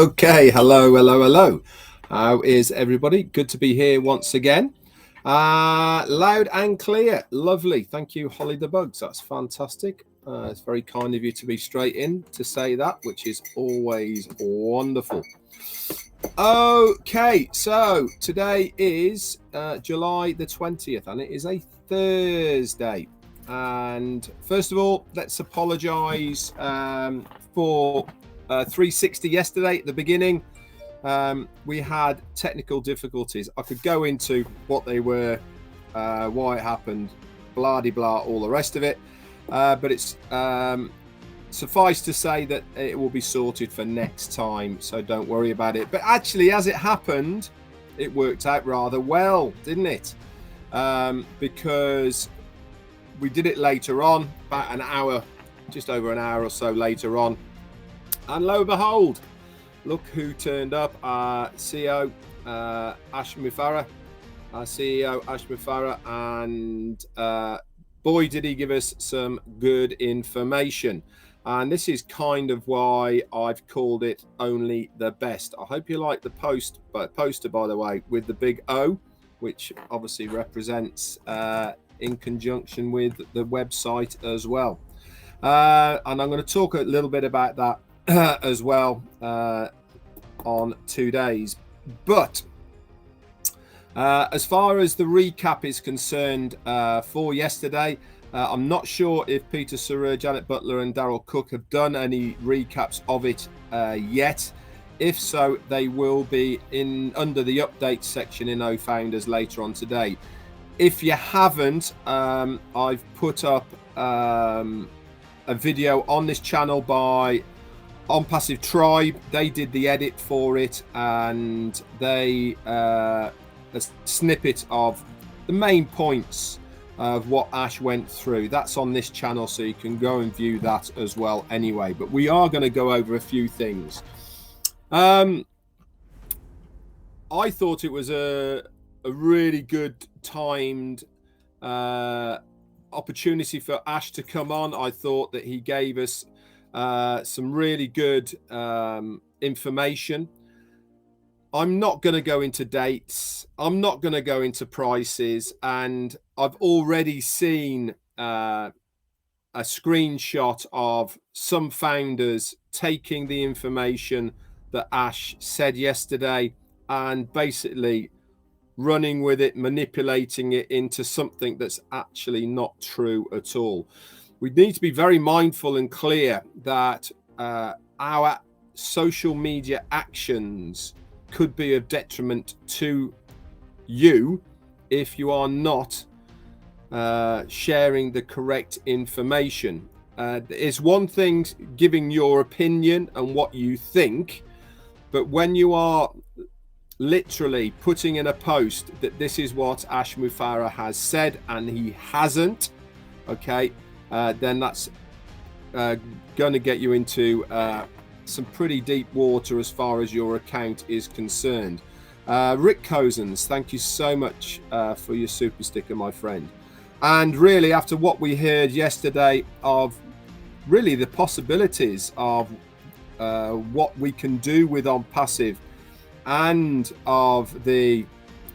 Okay, hello. How is everybody? Good to be here once again. Loud and clear, lovely. Thank you, Holly the Bugs. That's fantastic. It's very kind of you to be straight in to say that, which is always wonderful. Okay, so today is July the 20th, and it is a Thursday. And first of all, let's apologize for 360 yesterday at the beginning. We had technical difficulties. I could go into what they were, why it happened, blah de blah, all the rest of it, but it's suffice to say that it will be sorted for next time, so don't worry about it. But actually, as it happened, it worked out rather well, didn't it? Because we did it later on, about an hour, just over an hour or so later on, and lo and behold, look who turned up. CEO Ash Mufareh, CEO Ash Mufareh, and boy did he give us some good information. And this is kind of why I've called it Only the Best. I hope you like the poster, by the way, with the big O, which obviously represents in conjunction with the website as well. And I'm going to talk a little bit about that as well on 2 days. But as far as the recap is concerned for yesterday, I'm not sure if Peter Sergiu, Janet Butler and Daryl Cook have done any recaps of it yet. If so, they will be in under the update section in Ofounders later on today. If you haven't, I've put up a video on this channel by Onpassive Tribe. They did the edit for it, and they a snippet of the main points of what Ash went through. That's on this channel, so you can go and view that as well anyway. But we are going to go over a few things. I thought it was a really good timed opportunity for Ash to come on. I thought that he gave us some really good information. I'm not going to go into dates. I'm not going to go into prices. And I've already seen a screenshot of some founders taking the information that Ash said yesterday and basically running with it, manipulating it into something that's actually not true at all. We need to be very mindful and clear that our social media actions could be of detriment to you if you are not sharing the correct information. It's one thing giving your opinion and what you think, but when you are literally putting in a post that this is what Ash Mufareh has said and he hasn't, okay, then that's going to get you into some pretty deep water as far as your account is concerned. Rick Cozens, thank you so much for your super sticker, my friend. And really, after what we heard yesterday of really the possibilities of what we can do with Onpassive and of the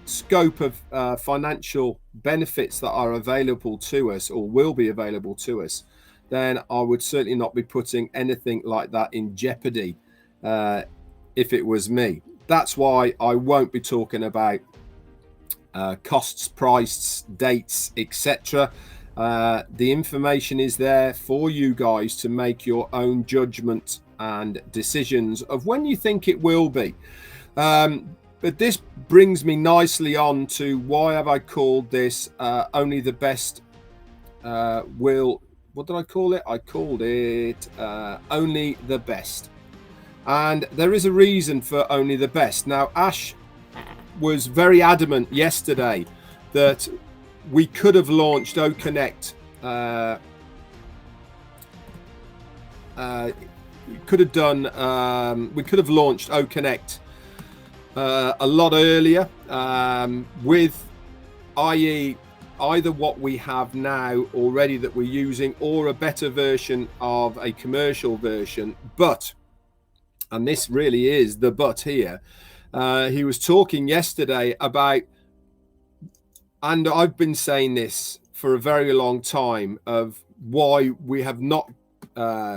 scope of financial benefits that are available to us or will be available to us, then I would certainly not be putting anything like that in jeopardy if it was me. That's why I won't be talking about costs, prices, dates, etc. The information is there for you guys to make your own judgment and decisions of when you think it will be. But this brings me nicely on to why have I called this Only the Best will... What did I call it? I called it Only the Best. And there is a reason for Only the Best. Now, Ash was very adamant yesterday that we could have launched OConnect. We could have launched OConnect a lot earlier with, i.e., either what we have now already that we're using or a better version of a commercial version. But and this really is the but here. He was talking yesterday about, and I've been saying this for a very long time, of why we have not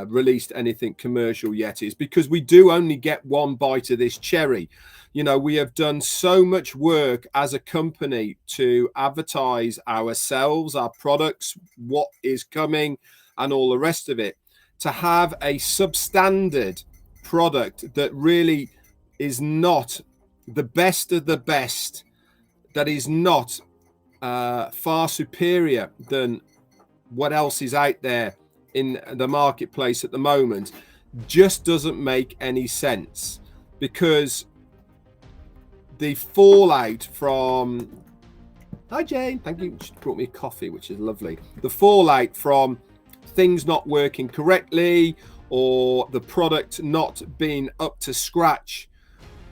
released anything commercial yet, is because we do only get one bite of this cherry. You know, we have done so much work as a company to advertise ourselves, our products, what is coming, and all the rest of it. To have a substandard product that really is not the best of the best, that is not far superior than what else is out there in the marketplace at the moment, just doesn't make any sense. Because the fallout from, hi Jane, thank you, she brought me a coffee, which is lovely. The fallout from things not working correctly or the product not being up to scratch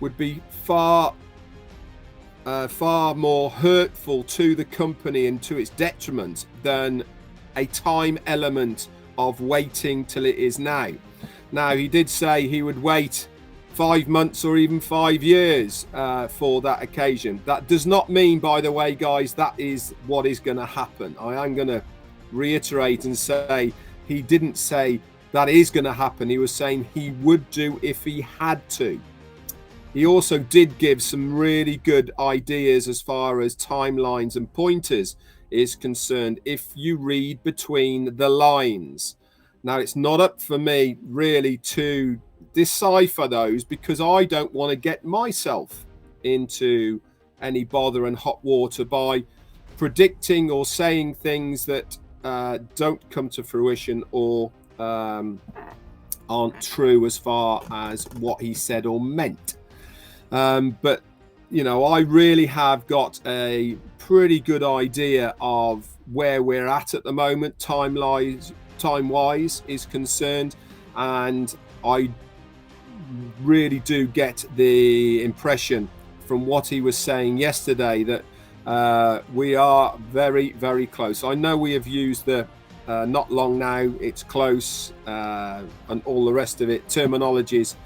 would be far more hurtful to the company and to its detriment than a time element of waiting till it is now. Now, he did say he would wait 5 months or even 5 years for that occasion. That does not mean, by the way, guys, that is what is going to happen. I am going to reiterate and say he didn't say that is going to happen. He was saying he would do if he had to. He also did give some really good ideas as far as timelines and pointers is concerned, if you read between the lines. Now, it's not up for me really to decipher those, because I don't want to get myself into any bother and hot water by predicting or saying things that don't come to fruition or aren't true as far as what he said or meant. But you know, I really have got a pretty good idea of where we're at the moment, time-wise is concerned, and I really do get the impression from what he was saying yesterday that we are very, very close. I know we have used the not long now, it's close, and all the rest of it, terminologies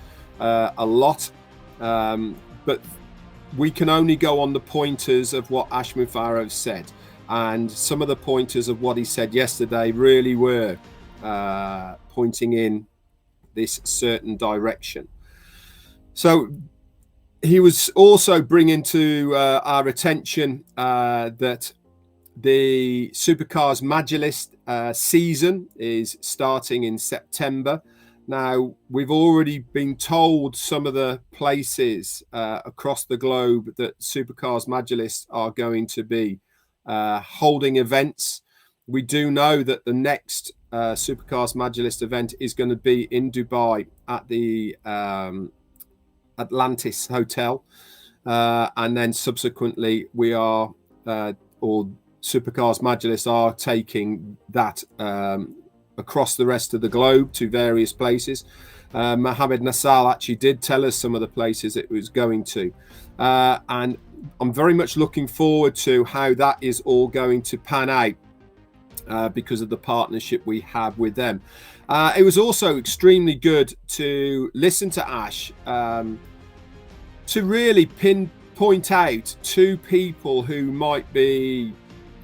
a lot, but we can only go on the pointers of what Ash Mufareh said, and some of the pointers of what he said yesterday really were pointing in this certain direction. So he was also bringing to our attention that the Supercars Magilist season is starting in September. Now, we've already been told some of the places across the globe that Supercars Magilist are going to be holding events. We do know that the next Supercars Magilist event is going to be in Dubai at the Atlantis Hotel. And then subsequently we are, or Supercars Magilist are taking that across the rest of the globe to various places. Mohammed Nassal actually did tell us some of the places it was going to. And I'm very much looking forward to how that is all going to pan out because of the partnership we have with them. It was also extremely good to listen to Ash to really point out two people who might be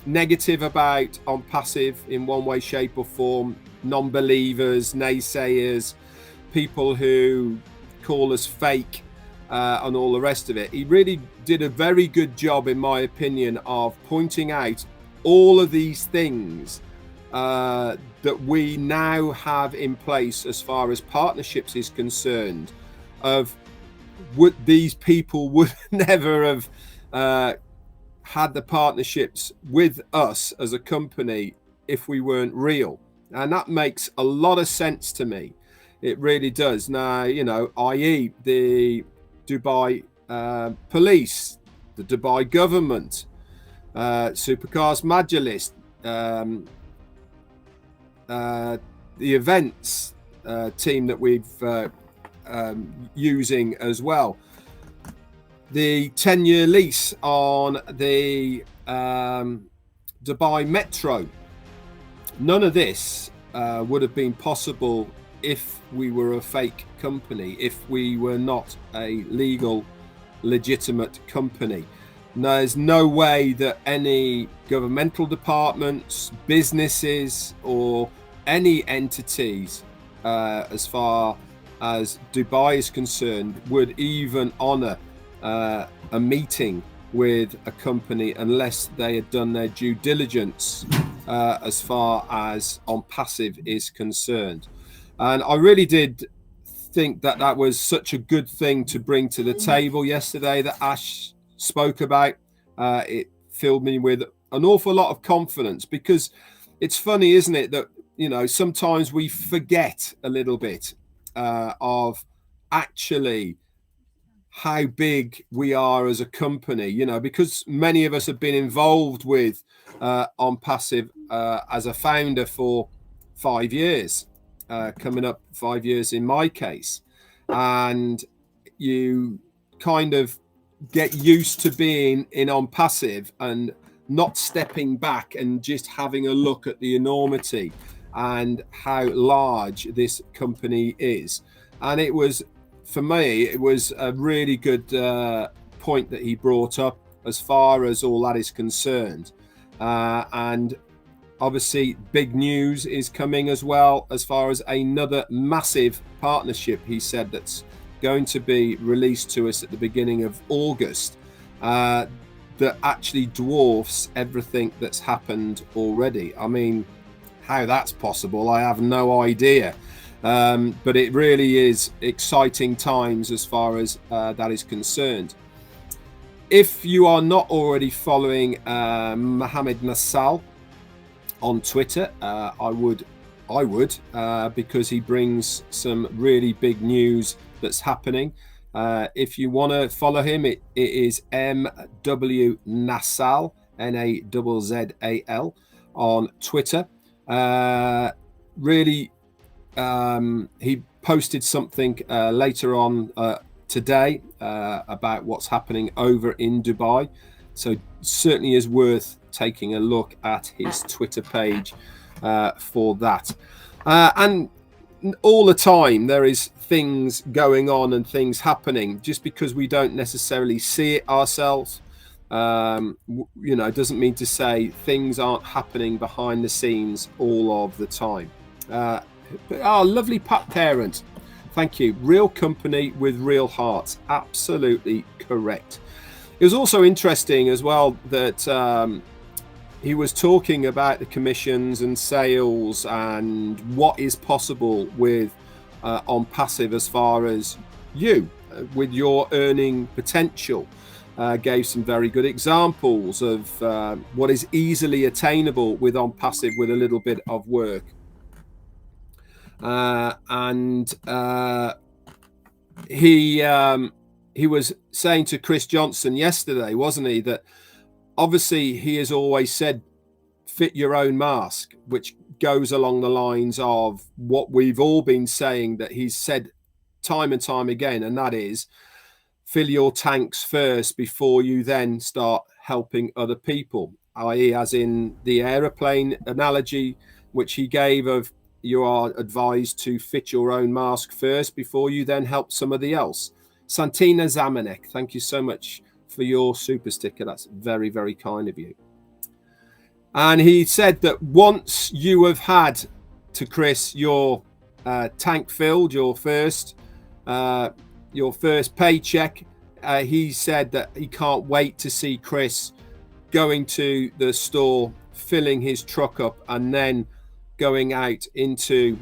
negative about Onpassive in one way, shape or form, non-believers, naysayers, people who call us fake and all the rest of it. He really did a very good job, in my opinion, of pointing out all of these things that we now have in place as far as partnerships is concerned, of what these people would never have had the partnerships with us as a company if we weren't real. And that makes a lot of sense to me. It really does. Now, you know, i.e. the Dubai police, the Dubai government, Supercars Magilist, the events team that we've using as well, the 10-year lease on the Dubai Metro. None of this would have been possible if we were a fake company, if we were not a legal, legitimate company. There's no way that any governmental departments, businesses, or any entities, as far as Dubai is concerned, would even honor a meeting with a company unless they had done their due diligence as far as Onpassive is concerned. And I really did think that that was such a good thing to bring to the table yesterday that Ash spoke about. It filled me with an awful lot of confidence, because it's funny, isn't it, that, you know, sometimes we forget a little bit of actually how big we are as a company, you know, because many of us have been involved with Onpassive as a founder for 5 years, coming up 5 years in my case. And you kind of get used to being in Onpassive and not stepping back and just having a look at the enormity and how large this company is. And it was, for me, it was a really good point that he brought up as far as all that is concerned. And obviously big news is coming as well, as far as another massive partnership, he said, that's going to be released to us at the beginning of August, that actually dwarfs everything that's happened already. I mean, how that's possible, I have no idea. But it really is exciting times as far as that is concerned. If you are not already following Mohammed Nassal on Twitter, I would, because he brings some really big news that's happening. If you want to follow him, it is MW Nassal, Nazzal, on Twitter. Really, he posted something later on today about what's happening over in Dubai, so certainly is worth taking a look at his Twitter page for that. And all the time there is things going on and things happening. Just because we don't necessarily see it ourselves, you know, doesn't mean to say things aren't happening behind the scenes all of the time. Our lovely Pat Parent, thank you. Real company with real hearts. Absolutely correct. It was also interesting as well that he was talking about the commissions and sales and what is possible with Onpassive as far as you, with your earning potential. Gave some very good examples of what is easily attainable with Onpassive with a little bit of work. He was saying to Chris Johnson yesterday, wasn't he, that obviously he has always said fit your own mask, which goes along the lines of what we've all been saying that he's said time and time again, and that is fill your tanks first before you then start helping other people, i.e. as in the aeroplane analogy which he gave of you are advised to fit your own mask first before you then help somebody else. Santina Zamanek, thank you so much for your super sticker. That's very, very kind of you. And he said that once you have had, to Chris, your tank filled, your first paycheck, he said that he can't wait to see Chris going to the store, filling his truck up, and then going out into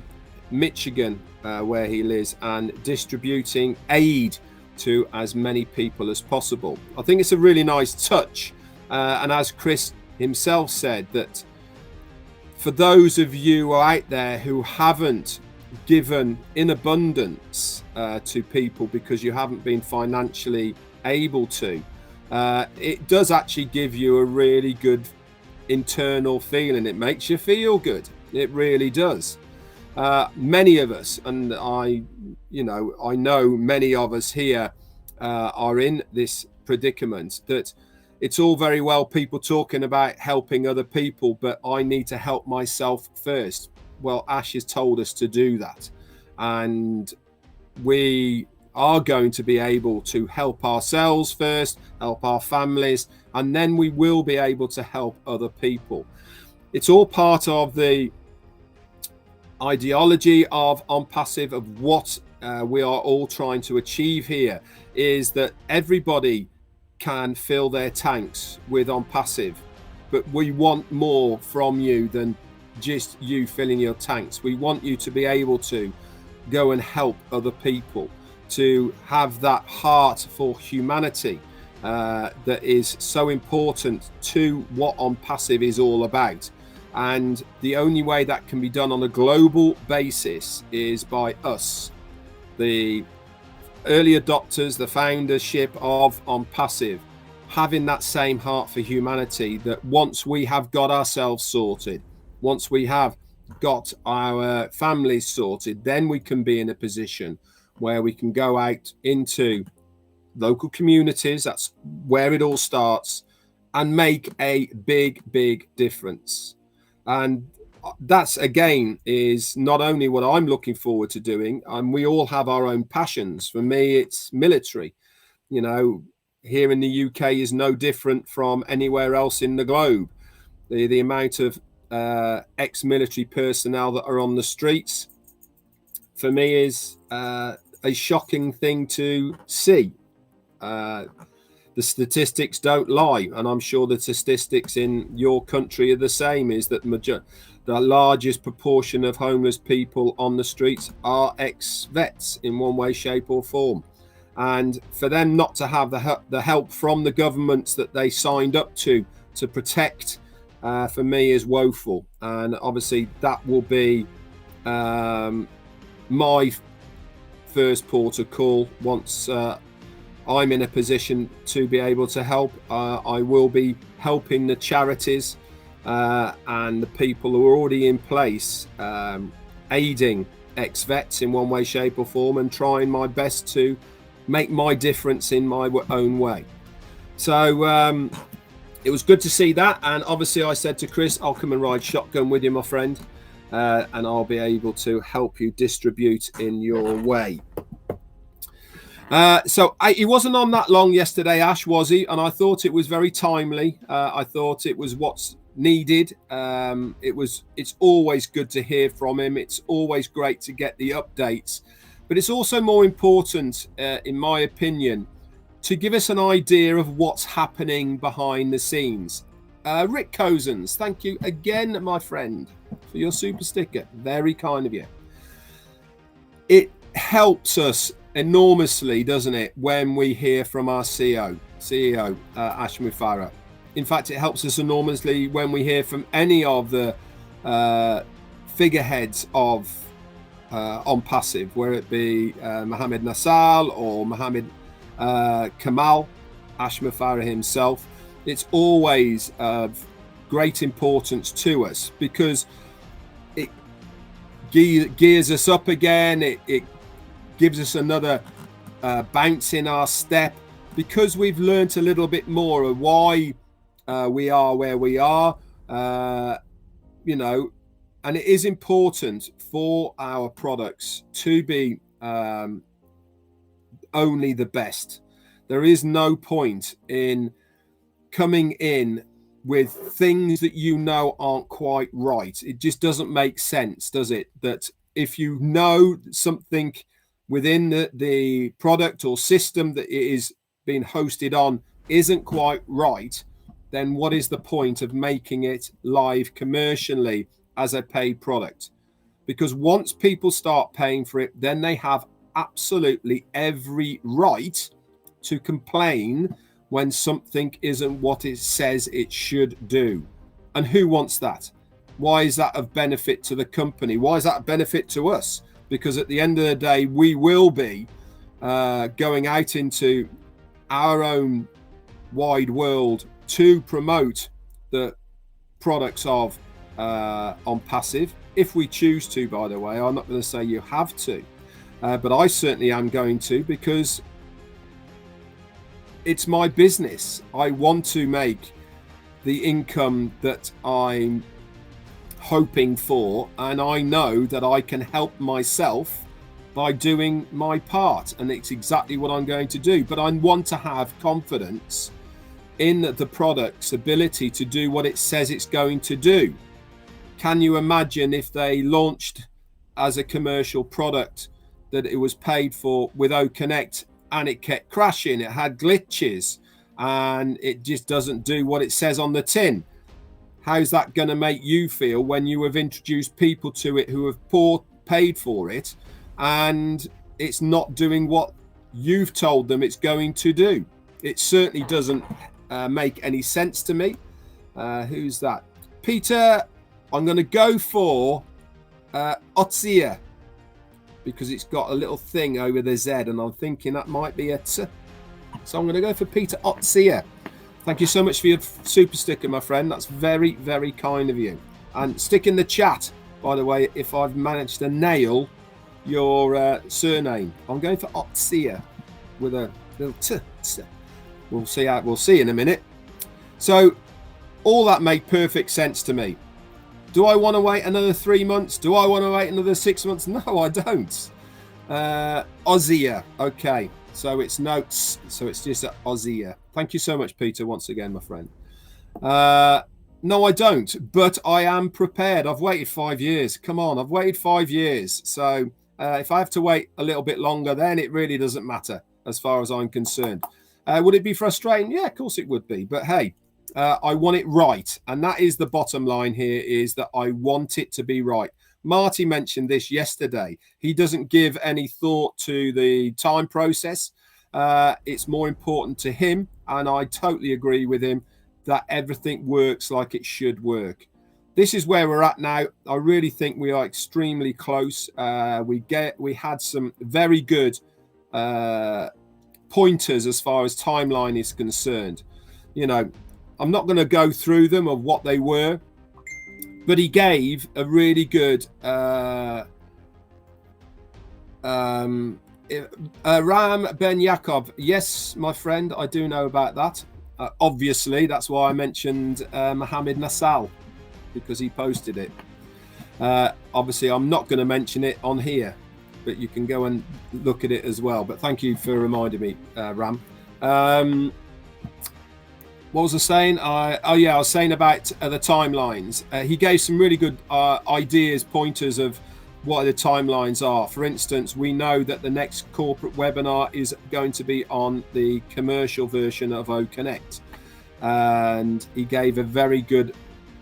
Michigan, where he lives, and distributing aid to as many people as possible. I think it's a really nice touch. And as Chris himself said, that for those of you out there who haven't given in abundance to people because you haven't been financially able to, it does actually give you a really good internal feeling. It makes you feel good. It really does. Many of us, and I know many of us here are in this predicament, that it's all very well people talking about helping other people, but I need to help myself first. Well, Ash has told us to do that. and we are going to be able to help ourselves first, help our families, and then we will be able to help other people. It's all part of the ideology of Onpassive, of what we are all trying to achieve here, is that everybody can fill their tanks with Onpassive, but we want more from you than just you filling your tanks. We want you to be able to go and help other people, to have that heart for humanity that is so important to what Onpassive is all about. And the only way that can be done on a global basis is by us, the early adopters, the foundership of Onpassive, having that same heart for humanity, that once we have got ourselves sorted, once we have got our families sorted, then we can be in a position where we can go out into local communities, that's where it all starts, and make a big difference. And that's, again, is not only what I'm looking forward to doing, and we all have our own passions. For me, it's military. You know, here in the UK is no different from anywhere else in the globe. The amount of ex-military personnel that are on the streets, for me, is a shocking thing to see. The statistics don't lie, and I'm sure the statistics in your country are the same, is that the largest proportion of homeless people on the streets are ex-vets in one way, shape or form. And for them not to have the help from the governments that they signed up to protect, for me, is woeful. And obviously that will be my first port of call once I'm in a position to be able to help. I will be helping the charities and the people who are already in place, aiding ex-vets in one way, shape or form, and trying my best to make my difference in my own way. So it was good to see that. And obviously I said to Chris, I'll come and ride shotgun with you, my friend, and I'll be able to help you distribute in your way. So he wasn't on that long yesterday, Ash, was he? And I thought it was very timely. I thought it was what's needed. It's always good to hear from him. It's always great to get the updates, but it's also more important, in my opinion, to give us an idea of what's happening behind the scenes. Rick Cozens, thank you again, my friend, for your super sticker. Very kind of you. It helps us enormously, doesn't it, when we hear from our CEO, Ash Mufareh. In fact, it helps us enormously when we hear from any of the figureheads of Onpassive, whether it be Mohammed Nassal or Mohammed Kamal, Ash Mufareh himself. It's always of great importance to us because it gears us up again. It gives us another bounce in our step, because we've learned a little bit more of why we are where we are, you know, and it is important for our products to be only the best. There is no point in coming in with things that you know aren't quite right. It just doesn't make sense, does it? That if you know something within the product or system that it is being hosted on isn't quite right, then what is the point of making it live commercially as a paid product? Because once people start paying for it, then they have absolutely every right to complain when something isn't what it says it should do. And who wants that? Why is that of benefit to the company? Why is that a benefit to us? Because at the end of the day, we will be going out into our own wide world to promote the products of Onpassive, if we choose to, by the way. I'm not going to say you have to, but I certainly am going to, because it's my business. I want to make the income that I'm hoping for, and I know that I can help myself by doing my part, and it's exactly what I'm going to do. But I want to have confidence in the product's ability to do what it says it's going to do. Can you imagine if they launched as a commercial product that it was paid for with OConnect and it kept crashing, it had glitches, and it just doesn't do what it says on the tin? How's that going to make you feel when you have introduced people to it who have paid for it and it's not doing what you've told them it's going to do? It certainly doesn't make any sense to me. Who's that? Peter, I'm going to go for Otsia, because it's got a little thing over the Z, and I'm thinking that might be a T. So I'm going to go for Peter Otsia. Thank you so much for your super sticker, my friend. That's very, very kind of you. And stick in the chat, by the way, if I've managed to nail your surname. I'm going for Otsia with a little T. We'll see in a minute. So all that made perfect sense to me. Do I want to wait another 3 months? Do I want to wait another 6 months? No, I don't. Ozia. Okay. So it's notes. So it's just Ozia. Thank you so much, Peter, once again, my friend. No, I don't. But I am prepared. I've waited 5 years. Come on. I've waited 5 years. So if I have to wait a little bit longer, then it really doesn't matter as far as I'm concerned. Would it be frustrating? Yeah, of course it would be. But hey, I want it right. And that is the bottom line here, is that I want it to be right. Marty mentioned this yesterday. He doesn't give any thought to the time process. It's more important to him. And I totally agree with him that everything works like it should work. This is where we're at now. I really think we are extremely close. We had some very good pointers as far as timeline is concerned. You know, I'm not going to go through them of what they were, but he gave a really good Ram Ben Yakov. Yes, my friend, I do know about that. Obviously, that's why I mentioned Mohammed Nassal, because he posted it. Obviously, I'm not going to mention it on here, but you can go and look at it as well. But thank you for reminding me, Ram. What was I saying? I was saying about the timelines. He gave some really good ideas, pointers of what the timelines are. For instance, we know that the next corporate webinar is going to be on the commercial version of OConnect. And he gave a very good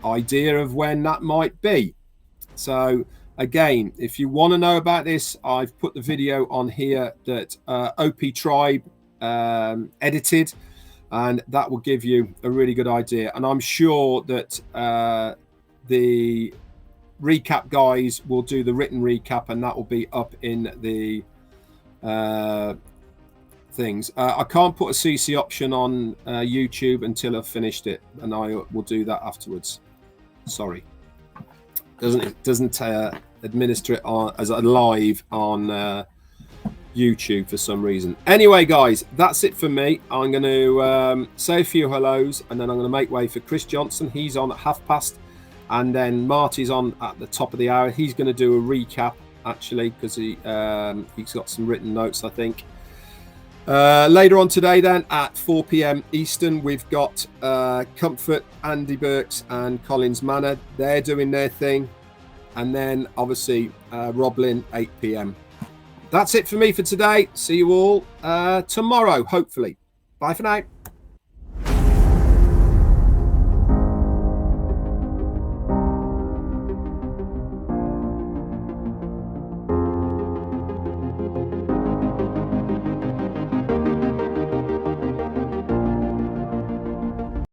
idea of when that might be. So again, if you want to know about this, I've put the video on here that OPTribe edited, and that will give you a really good idea. And I'm sure that the recap guys will do the written recap, and that will be up in the things. I can't put a CC option on YouTube until I've finished it, and I will do that afterwards. Sorry, doesn't administer it on as a live on YouTube for some reason. Anyway, guys, that's it for me. I'm going to say a few hellos, and then I'm going to make way for Chris Johnson. He's on at past, and then Marty's on at the top of the hour. He's going to do a recap, actually, because he's got some written notes, I think. Later on today, then, at 4 p.m. Eastern, we've got Comfort, Andy Burks, and Collins Manor. They're doing their thing. And then, obviously, Roblin, 8 p.m. That's it for me for today. See you all tomorrow, hopefully. Bye for now.